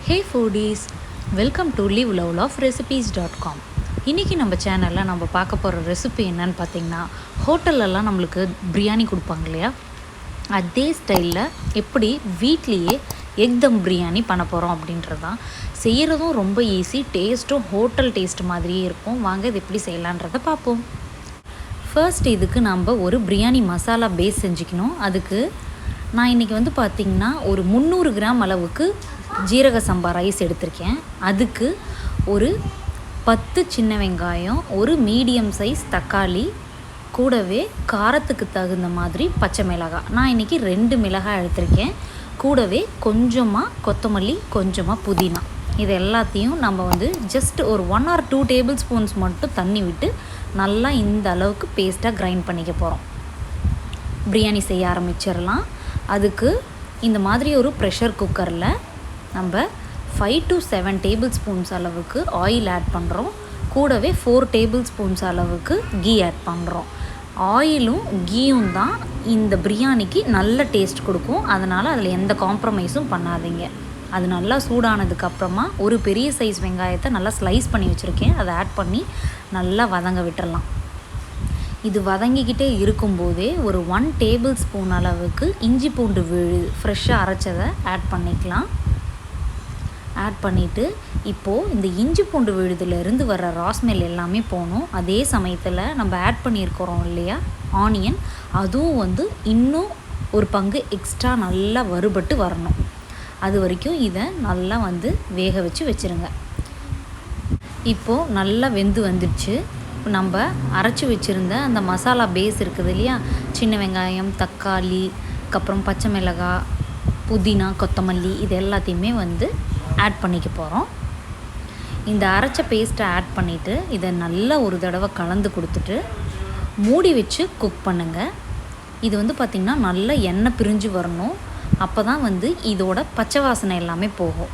Hey foodies, welcome to liveloveloverecipes.com. இன்றைக்கி நம்ம சேனலில் நம்ம பார்க்க போகிற ரெசிபி என்னன்னு பார்த்தீங்கன்னா, ஹோட்டல்லலாம் நம்மளுக்கு பிரியாணி கொடுப்பாங்க இல்லையா, அதே ஸ்டைலில் எப்படி வீட்லேயே எக் தம் பிரியாணி பண்ண போகிறோம் அப்படின்றது தான். செய்கிறதும் ரொம்ப ஈஸி, டேஸ்ட்டும் ஹோட்டல் டேஸ்ட் மாதிரியே இருக்கும். வாங்க இது எப்படி செய்யலான்றதை பார்ப்போம். ஃபர்ஸ்ட் இதுக்கு நம்ம ஒரு பிரியாணி மசாலா பேஸ் செஞ்சுக்கணும். அதுக்கு நான் இன்றைக்கி பார்த்திங்கன்னா ஒரு 300 கிராம் அளவுக்கு சீரக சம்பா ரைஸ் எடுத்திருக்கேன். அதுக்கு ஒரு 10 சின்ன வெங்காயம், ஒரு மீடியம் சைஸ் தக்காளி, கூடவே காரத்துக்கு தகுந்த மாதிரி பச்சை மிளகாய். நான் இன்றைக்கி 2 மிளகாய் எடுத்திருக்கேன். கூடவே கொஞ்சமாக கொத்தமல்லி, கொஞ்சமாக புதினா. இது எல்லாத்தையும் நம்ம ஜஸ்ட் ஒரு 1 or 2 டேபிள் ஸ்பூன்ஸ் மட்டும் தண்ணி விட்டு நல்லா இந்த அளவுக்கு பேஸ்ட்டாக கிரைண்ட் பண்ணிக்க போகிறோம். பிரியாணி செய்ய ஆரம்பிச்சிடலாம். அதுக்கு இந்த மாதிரி ஒரு ப்ரெஷர் குக்கரில் நம்ம 5 to 7 டேபிள் ஸ்பூன்ஸ் அளவுக்கு ஆயில் ஆட் பண்ணுறோம். கூடவே 4 டேபிள் ஸ்பூன்ஸ் அளவுக்கு கீ ஆட் பண்ணுறோம். ஆயிலும் கீயும் தான் இந்த பிரியாணிக்கு நல்ல டேஸ்ட் கொடுக்கும். அதனால் அதில் எந்த காம்ப்ரமைஸும் பண்ணாதீங்க. அது நல்லா சூடானதுக்கப்புறமா ஒரு பெரிய சைஸ் வெங்காயத்தை நல்லா ஸ்லைஸ் பண்ணி வச்சுருக்கேன். அதை ஆட் பண்ணி நல்லா வதங்க விட்டுறலாம். இது வதங்கிக்கிட்டே இருக்கும்போதே ஒரு 1 டேபிள் ஸ்பூன் அளவுக்கு இஞ்சி பூண்டு விழுது ஃப்ரெஷ்ஷாக அரைச்சதை ஆட் பண்ணிக்கலாம். ஆட் பண்ணிவிட்டு இப்போது இந்த இஞ்சி பூண்டு விழுதுலேருந்து வர ராஸ்மெல் எல்லாமே போகணும். அதே சமயத்தில் நம்ம ஆட் பண்ணியிருக்கிறோம் இல்லையா ஆனியன், அதுவும் இன்னும் ஒரு பங்கு எக்ஸ்ட்ரா நல்லா வறுபட்டு வரணும். அது வரைக்கும் இதை நல்லா வேக வச்சு வச்சுருங்க. இப்போது நல்லா வெந்து வந்துடுச்சு. நம்ம அரைச்சி வச்சுருந்த அந்த மசாலா பேஸ் இருக்குது இல்லையா, சின்ன வெங்காயம், தக்காளி, அப்புறம் பச்சை மிளகாய், புதினா, கொத்தமல்லி, இது எல்லாத்தையுமே ஆட் பண்ணிக்க போகிறோம். இந்த அரைச்ச பேஸ்ட்டை ஆட் பண்ணிவிட்டு இதை நல்லா ஒரு தடவை கலந்து கொடுத்துட்டு மூடி வச்சு குக் பண்ணுங்கள். இது பார்த்திங்கன்னா நல்லா எண்ணெய் பிரிஞ்சு வரணும். அப்போ தான் இதோட பச்சை வாசனை எல்லாமே போகும்.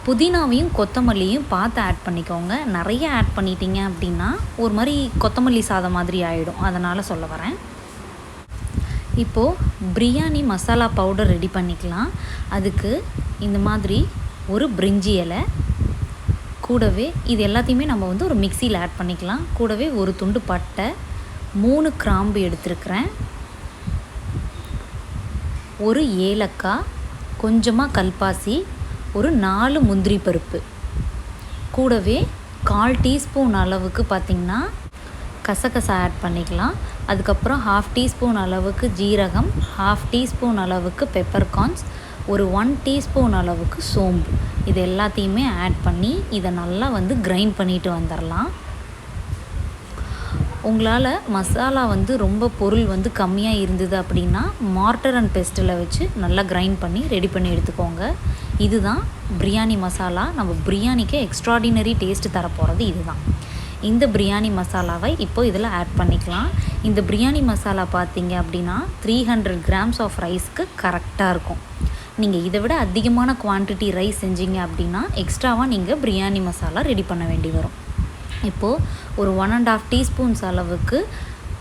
புதினாவையும் கொத்தமல்லியும் பார்த்து ஆட் பண்ணிக்கோங்க. நிறைய ஆட் பண்ணிட்டீங்க அப்படின்னா ஒரு மாதிரி கொத்தமல்லி சாதம் மாதிரி ஆகிடும். அதனால் சொல்ல வரேன். இப்போது பிரியாணி மசாலா பவுடர் ரெடி பண்ணிக்கலாம். அதுக்கு இந்த மாதிரி ஒரு பிரிஞ்சி இலை, கூடவே இது எல்லாத்தையுமே நம்ம ஒரு மிக்சியில் ஆட் பண்ணிக்கலாம். கூடவே ஒரு துண்டு பட்டை, 3 கிராம்பு எடுத்துருக்கிறேன், ஒரு ஏலக்காய், கொஞ்சமாக கல்பாசி, ஒரு 4 முந்திரி பருப்பு, கூடவே 1/4 டீஸ்பூன் அளவுக்கு பார்த்திங்கன்னா கசகசா ஆட் பண்ணிக்கலாம். அதுக்கப்புறம் 1/2 டீஸ்பூன் அளவுக்கு ஜீரகம், 1/2 டீஸ்பூன் அளவுக்கு பெப்பர்கார்ன்ஸ், ஒரு 1 டீஸ்பூன் அளவுக்கு சோம்பு. இது எல்லாத்தையுமே ஆட் பண்ணி இதை நல்லா கிரைண்ட் பண்ணிட்டு வந்துடலாம். உங்களால் மசாலா ரொம்ப பொருள் கம்மியாக இருந்தது அப்படின்னா மார்ட்டர் அண்ட் பெஸ்ட்டில் வச்சு நல்லா கிரைண்ட் பண்ணி ரெடி பண்ணி எடுத்துக்கோங்க. இதுதான் பிரியாணி மசாலா. நம்ம பிரியாணிக்கு எக்ஸ்ட்ராடினரி டேஸ்ட்டு தரப்போகிறது இதுதான். இந்த பிரியாணி மசாலாவை இப்போது இதில் ஆட் பண்ணிக்கலாம். இந்த பிரியாணி மசாலா பார்த்திங்க அப்படின்னா 300 கிராம்ஸ் ஆஃப் ரைஸ்க்கு கரெக்டாக இருக்கும். நீங்கள் இதை விட அதிகமான குவான்டிட்டி ரைஸ் செஞ்சீங்க அப்படின்னா எக்ஸ்ட்ராவாக நீங்கள் பிரியாணி மசாலா ரெடி பண்ண வேண்டி வரும். இப்போது ஒரு 1.5 டீஸ்பூன்ஸ் அளவுக்கு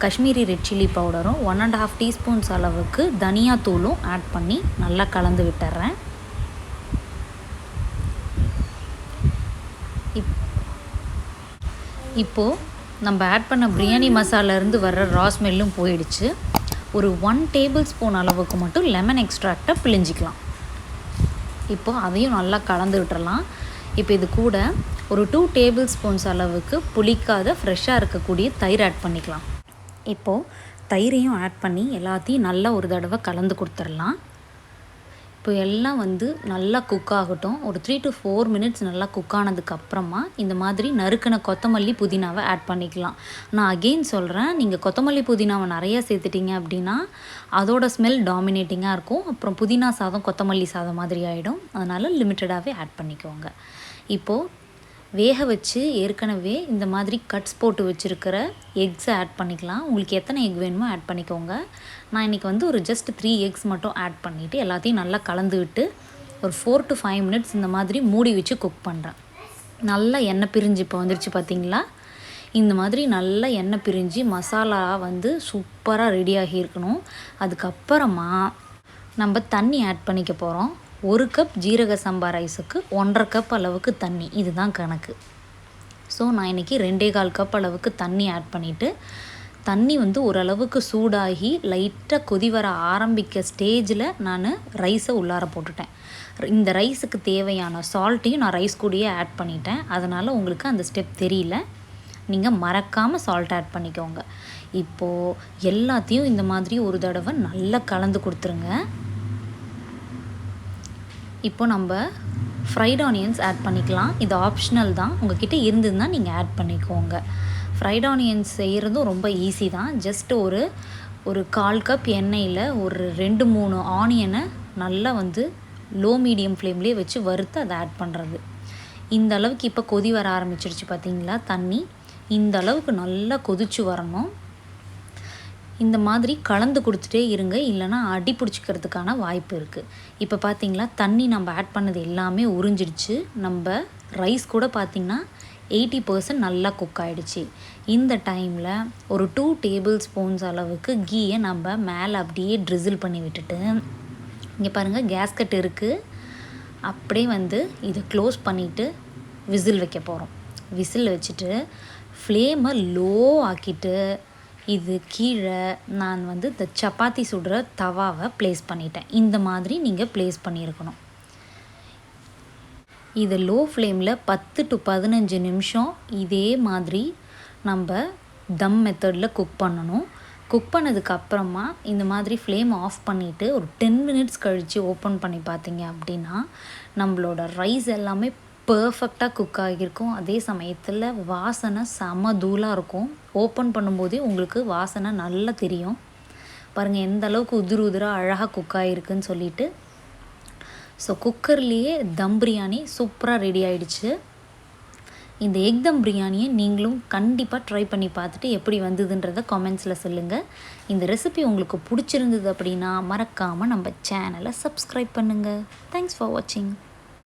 காஷ்மீரி ரெட் சில்லி பவுடரும் 1.5 டீஸ்பூன்ஸ் அளவுக்கு தனியாத்தூளும் ஆட் பண்ணி நல்லா கலந்து விட்டுறேன். இப்போது நம்ம ஆட் பண்ண பிரியாணி மசாலாலேருந்து வர்ற ரா ஸ்மெல்லும் போயிடுச்சு. ஒரு 1 டேபிள் ஸ்பூன் அளவுக்கு மட்டும் லெமன் எக்ஸ்ட்ராக்டை பிழிஞ்சிக்கலாம். இப்போது அதையும் நல்லா கலந்து விட்டுறலாம். இப்போ இது கூட ஒரு 2 டேபிள் ஸ்பூன்ஸ் அளவுக்கு புளிக்காத ஃப்ரெஷ்ஷாக இருக்கக்கூடிய தயிர் ஆட் பண்ணிக்கலாம். இப்போது தயிரையும் ஆட் பண்ணி எல்லாத்தையும் நல்லா ஒரு தடவை கலந்து கொடுத்துடலாம். இப்போ எல்லாம் நல்லா குக் ஆகட்டும். ஒரு 3 to 4 மினிட்ஸ் நல்லா குக் ஆனதுக்கப்புறமா இந்த மாதிரி நறுக்கின கொத்தமல்லி புதினாவை ஆட் பண்ணிக்கலாம். நான் அகெயின் சொல்கிறேன், நீங்கள் கொத்தமல்லி புதினாவை நிறையா சேர்த்துட்டிங்க அப்படின்னா அதோட ஸ்மெல் டாமினேட்டிங்காக இருக்கும். அப்புறம் புதினா சாதம் கொத்தமல்லி சாதம் மாதிரி ஆகிடும். அதனால் லிமிட்டடாகவே ஆட் பண்ணிக்கோங்க. இப்போது வேக வச்சு ஏற்கனவே இந்த மாதிரி கட்ஸ் போட்டு வச்சுருக்கிற எக்ஸை ஆட் பண்ணிக்கலாம். உங்களுக்கு எத்தனை எக் வேணுமோ ஆட் பண்ணிக்கோங்க. நான் இன்றைக்கி ஒரு ஜஸ்ட் 3 எக்ஸ் மட்டும் ஆட் பண்ணிவிட்டு எல்லாத்தையும் நல்லா கலந்து விட்டு ஒரு 4 to 5 மினிட்ஸ் இந்த மாதிரி மூடி வச்சு குக் பண்ணுறேன். நல்லா எண்ணெய் பிரிஞ்சு இப்போ வந்துடுச்சு பார்த்திங்களா. இந்த மாதிரி நல்லா எண்ணெய் பிரிஞ்சு மசாலா சூப்பராக ரெடியாகி இருக்கணும். அதுக்கப்புறமா நம்ம தண்ணி ஆட் பண்ணிக்க போகிறோம். 1 கப் ஜீரக சம்பா ரைஸுக்கு 1.5 கப் அளவுக்கு தண்ணி, இதுதான் கணக்கு. ஸோ நான் இன்றைக்கி 2.25 கப் அளவுக்கு தண்ணி ஆட் பண்ணிவிட்டு, தண்ணி வந்து ஓரளவுக்கு சூடாகி லைட்டாக கொதி வர ஆரம்பிக்க ஸ்டேஜில் நான் ரைஸை உள்ளார போட்டுட்டேன். இந்த ரைஸுக்கு தேவையான சால்ட்டையும் நான் ரைஸ் கூடயே ஆட் பண்ணிட்டேன். அதனால் உங்களுக்கு அந்த ஸ்டெப் தெரியல. நீங்கள் மறக்காமல் சால்ட் ஆட் பண்ணிக்கோங்க. இப்போது எல்லாத்தையும் இந்த மாதிரி ஒரு தடவை நல்லா கலந்து கொடுத்துருங்க. இப்போ நம்ம ஃப்ரைட் ஆனியன்ஸ் ஆட் பண்ணிக்கலாம். இது ஆப்ஷனல் தான், உங்கள்கிட்ட இருந்ததுன்னா நீங்கள் ஆட் பண்ணிக்கோங்க. ஃப்ரைட் ஆனியன்ஸ் செய்கிறதும் ரொம்ப ஈஸி தான். ஜஸ்ட் ஒரு 1/4 கப் எண்ணெயில் ஒரு 2-3 ஆனியனை நல்லா வந்து லோ மீடியம் ஃப்ளேம்லேயே வச்சு வறுத்து அதை ஆட் பண்ணுறது. இந்த அளவுக்கு இப்போ கொதி வர ஆரம்பிச்சிருச்சு பார்த்தீங்களா தண்ணி. இந்த அளவுக்கு நல்லா கொதிச்சு வரணும். இந்த மாதிரி கலந்து கொடுத்துட்டே இருங்க, இல்லைனா அடி பிடிச்சிக்கிறதுக்கான வாய்ப்பு இருக்குது. இப்போ பார்த்திங்களா தண்ணி நம்ம ஆட் பண்ணது எல்லாமே உறிஞ்சிடுச்சு. நம்ம ரைஸ் கூட பார்த்திங்கன்னா 80% நல்லா குக் ஆகிடுச்சு. இந்த டைமில் ஒரு 2 டேபிள் ஸ்பூன்ஸ் அளவுக்கு கீயை நம்ம மேலே அப்படியே ட்ரிசில் பண்ணி விட்டுட்டு, இங்கே பாருங்கள் கேஸ்கட் இருக்குது, அப்படியே வந்து இதை க்ளோஸ் பண்ணிவிட்டு விசில் வைக்க போகிறோம். விசில் வச்சுட்டு ஃப்ளேமை லோ ஆக்கிட்டு இது கீழே நான் வந்து இந்த சப்பாத்தி சுடுற தவாவை ப்ளேஸ் பண்ணிட்டேன். இந்த மாதிரி நீங்கள் ப்ளேஸ் பண்ணியிருக்கணும். இது லோ ஃப்ளேமில் 10 to 15 நிமிஷம் இதே மாதிரி நம்ம தம் மெத்தடில் குக் பண்ணணும். குக் பண்ணதுக்கப்புறமா இந்த மாதிரி ஃப்ளேம் ஆஃப் பண்ணிவிட்டு ஒரு 10 மினிட்ஸ் கழித்து ஓப்பன் பண்ணி பார்த்தீங்க அப்படின்னா நம்மளோட ரைஸ் எல்லாமே பர்ஃபெக்டாக குக் ஆகியிருக்கும். அதே சமயத்தில் வாசனை செம தூளாக இருக்கும். ஓப்பன் பண்ணும்போதே உங்களுக்கு வாசனை நல்லா தெரியும். பாருங்கள் எந்த அளவுக்கு உதிராக அழகாக குக் ஆகிருக்குன்னு சொல்லிட்டு. ஸோ குக்கர்லேயே தம் பிரியாணி சூப்பராக ரெடி ஆகிடுச்சு. இந்த எக் தம் பிரியாணியை நீங்களும் கண்டிப்பாக ட்ரை பண்ணி பார்த்துட்டு எப்படி வந்ததுன்றதை கமெண்ட்ஸில் சொல்லுங்கள். இந்த ரெசிபி உங்களுக்கு பிடிச்சிருந்தது அப்படின்னா மறக்காமல் நம்ம சேனலை சப்ஸ்கிரைப் பண்ணுங்கள். தேங்க்ஸ் ஃபார் வாட்சிங்.